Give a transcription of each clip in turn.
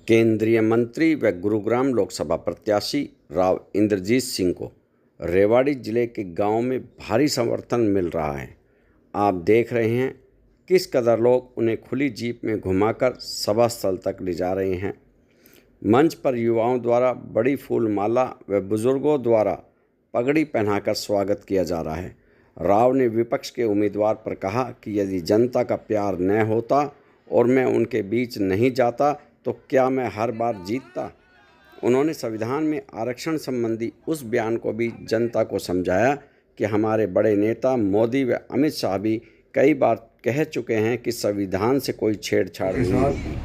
केंद्रीय मंत्री व गुरुग्राम लोकसभा प्रत्याशी राव इंद्रजीत सिंह को रेवाड़ी जिले के गांव में भारी समर्थन मिल रहा है। आप देख रहे हैं किस कदर लोग उन्हें खुली जीप में घुमाकर सभा स्थल तक ले जा रहे हैं। मंच पर युवाओं द्वारा बड़ी फूल माला व बुजुर्गों द्वारा पगड़ी पहनाकर स्वागत किया जा रहा है। राव ने विपक्ष के उम्मीदवार पर कहा कि यदि जनता का प्यार न होता और मैं उनके बीच नहीं जाता तो क्या मैं हर बार जीतता। उन्होंने संविधान में आरक्षण संबंधी उस बयान को भी जनता को समझाया कि हमारे बड़े नेता मोदी व अमित शाह भी कई बार कह चुके हैं कि संविधान से कोई छेड़छाड़ नहीं होगी।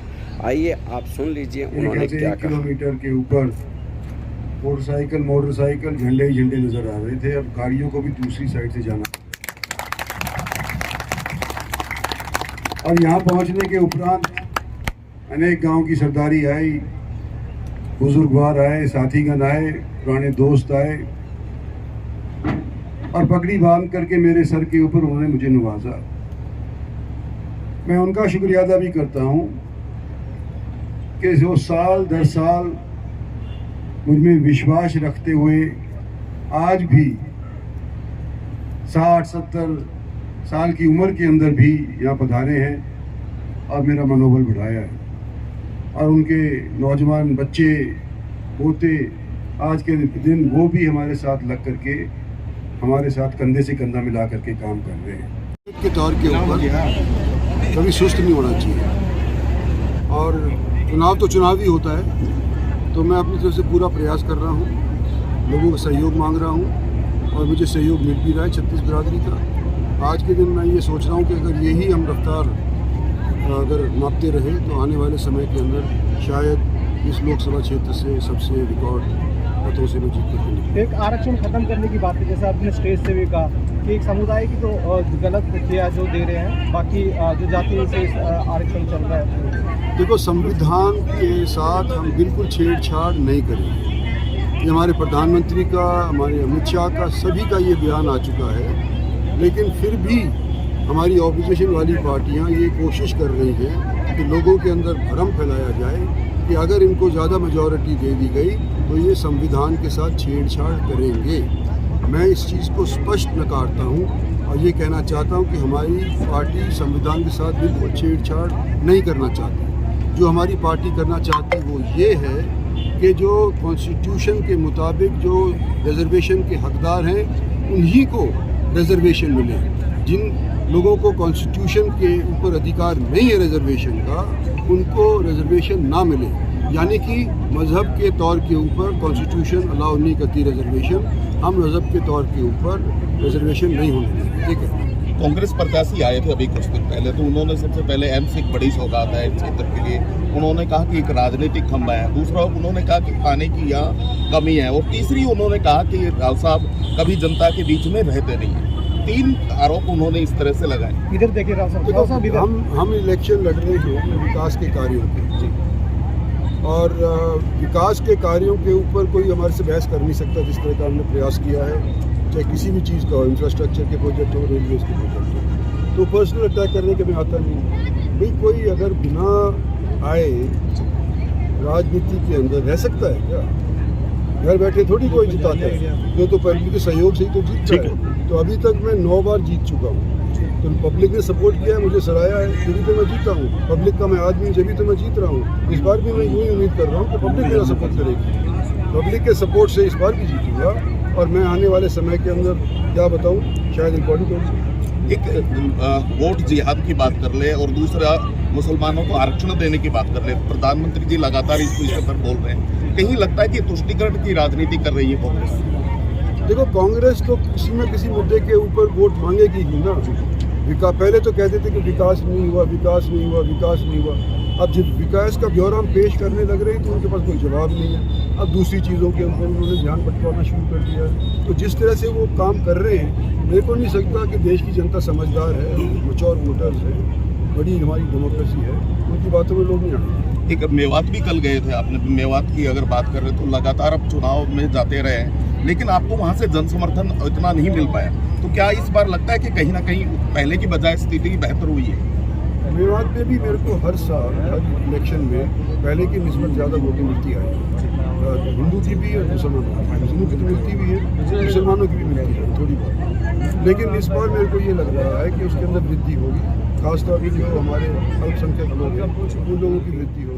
आइए आप सुन लीजिए उन्होंने क्या कहा। किलोमीटर के ऊपर मोटरसाइकिल झंडे ही झंडे नजर आ रहे थे। अब गाड़ियों को भी दूसरी साइड से जाना। और यहाँ पहुँचने के उपरांत अनेक गांव की सरदारी आई, बुजुर्गवार आए, साथीगण आए, पुराने दोस्त आए और पगड़ी बांध करके मेरे सर के ऊपर उन्होंने मुझे नवाजा। मैं उनका शुक्रिया अदा भी करता हूँ कि जो साल दर साल मुझ में विश्वास रखते हुए आज भी 60-70 साल की उम्र के अंदर भी यहाँ पधारे हैं और मेरा मनोबल बढ़ाया है। और उनके नौजवान बच्चे पोते आज के दिन वो भी हमारे साथ लग करके हमारे साथ कंधे से कंधा मिला करके काम कर रहे हैं। के तौर के ऊपर कभी सुस्त नहीं होना चाहिए और चुनाव तो चुनाव ही होता है। तो मैं अपनी तरफ से पूरा प्रयास कर रहा हूँ, लोगों का सहयोग मांग रहा हूँ और मुझे सहयोग मिल भी रहा है छत्तीस बिरादरी का। आज के दिन मैं ये सोच रहा हूँ कि अगर यही हम रफ्तार अगर मापते रहे तो आने वाले समय के अंदर शायद इस लोकसभा क्षेत्र से सबसे रिकॉर्ड मतों से मैं जीत करके निकलूं। एक आरक्षण खत्म करने की बात है, जैसे आपने स्टेज से भी कहा कि एक समुदाय की तो गलत किया जो दे रहे हैं, बाकी जो जाति से आरक्षण चल रहा है। देखो, संविधान के साथ हम बिल्कुल छेड़छाड़ नहीं करेंगे। ये हमारे प्रधानमंत्री का, हमारे अमित शाह का, सभी का ये बयान आ चुका है। लेकिन फिर भी हमारी ऑपोजिशन वाली पार्टियां ये कोशिश कर रही हैं कि लोगों के अंदर भ्रम फैलाया जाए कि अगर इनको ज़्यादा मेजॉरिटी दे दी गई तो ये संविधान के साथ छेड़छाड़ करेंगे। मैं इस चीज़ को स्पष्ट नकारता हूँ और ये कहना चाहता हूँ कि हमारी पार्टी संविधान के साथ बिल्कुल छेड़छाड़ नहीं करना चाहती। जो हमारी पार्टी करना चाहती वो ये है कि जो कॉन्स्टिट्यूशन के मुताबिक जो रिजर्वेशन के हकदार हैं उन्हीं को रिजर्वेशन मिले। जिन लोगों को कॉन्स्टिट्यूशन के ऊपर अधिकार नहीं है रिजर्वेशन का, उनको रिजर्वेशन ना मिले। यानी कि मज़हब के तौर के ऊपर कॉन्स्टिट्यूशन अलाउ नहीं करती रिजर्वेशन, हम मज़हब के तौर के ऊपर रिजर्वेशन नहीं होने देंगे। ठीक है। कांग्रेस प्रत्याशी आए थे अभी कुछ दिन पहले, तो उन्होंने सबसे पहले एम्स एक बड़ी सौगात है क्षेत्र के लिए। उन्होंने कहा कि एक राजनीतिक खंभा है। दूसरा उन्होंने कहा कि खाने की यहाँ कमी है। और तीसरी उन्होंने कहा कि राव साहब कभी जनता के बीच में रहते नहीं हैं। 3 आरोप उन्होंने इस तरह से लगाए। इधर देखिए राव साहब, हम इलेक्शन लड़ रहे हैं विकास के कार्यों के, और विकास के कार्यों के ऊपर कोई हमारे से बहस कर नहीं सकता। जिस तरह का हमने प्रयास किया है, चाहे किसी भी चीज़ का हो, इंफ्रास्ट्रक्चर के प्रोजेक्ट हो, रेलवे के प्रोजेक्ट हो, तो पर्सनल अटैक करने के में आता नहीं। भाई कोई अगर बिना आए राजनीति के अंदर रह सकता है क्या? घर बैठे थोड़ी कोई जिताता है, जो तो पब्लिक के सहयोग से ही तो जीतता है। तो अभी तक मैं 9 बार जीत चुका हूँ। तो पब्लिक ने सपोर्ट किया है, मुझे सराहा है, तभी तो मैं जीता हूँ। पब्लिक का मैं आदमी हूँ, जब तो मैं जीत रहा हूँ। इस बार भी मैं यूँ ही उम्मीद कर रहा हूँ कि पब्लिक मेरा सपोर्ट करेगी। पब्लिक के सपोर्ट से इस बार भी जीतूंगा और मैं आने वाले समय के अंदर क्या बताऊँ, शायद रिकॉर्डिंग करूँ। एक वोट जिहाद की बात कर ले और दूसरा मुसलमानों को आरक्षण देने की बात कर ले। प्रधानमंत्री जी लगातार इस विषय पर बोल रहे हैं। कहीं लगता है कि तुष्टीकरण की राजनीति कर रही है कांग्रेस। देखो, कांग्रेस तो किसी न किसी मुद्दे के ऊपर वोट मांगेगी ही ना। पहले तो कहते थे कि विकास नहीं हुआ, विकास नहीं हुआ, विकास नहीं हुआ। अब जब विकास का ब्यौरा हम पेश करने लग रहे हैं तो उनके पास कोई जवाब नहीं है। अब दूसरी चीज़ों के ऊपर उन्होंने ध्यान भटकाना शुरू कर दिया है। तो जिस तरह से वो काम कर रहे हैं, मेरे को नहीं सकता कि देश की जनता समझदार है, मैच्योर वोटर्स है, बड़ी हमारी डेमोक्रेसी है, उनकी बातों में लोग नहीं आते। एक मेवात भी कल गए थे आपने, मेवात की अगर बात कर रहे तो लगातार अब चुनाव में जाते रहे लेकिन आपको वहाँ से जन समर्थन इतना नहीं मिल पाया। तो क्या इस बार लगता है कि कहीं ना कहीं पहले की बजाय स्थिति बेहतर हुई है? मेवात में भी मेरे को हर साल हर इलेक्शन में पहले की निस्बत ज़्यादा वोटें मिलती आई है। हिंदू की भी और मुसलमानों की, मुस्लिमों की तो मिलती भी है, मुसलमानों की भी मिलती है थोड़ी बहुत। लेकिन इस बार मेरे को ये लग रहा है कि उसके अंदर वृद्धि होगी, खासतौर पर जो हमारे अल्पसंख्यक लोग हैं उन लोगों की वृद्धि होगी।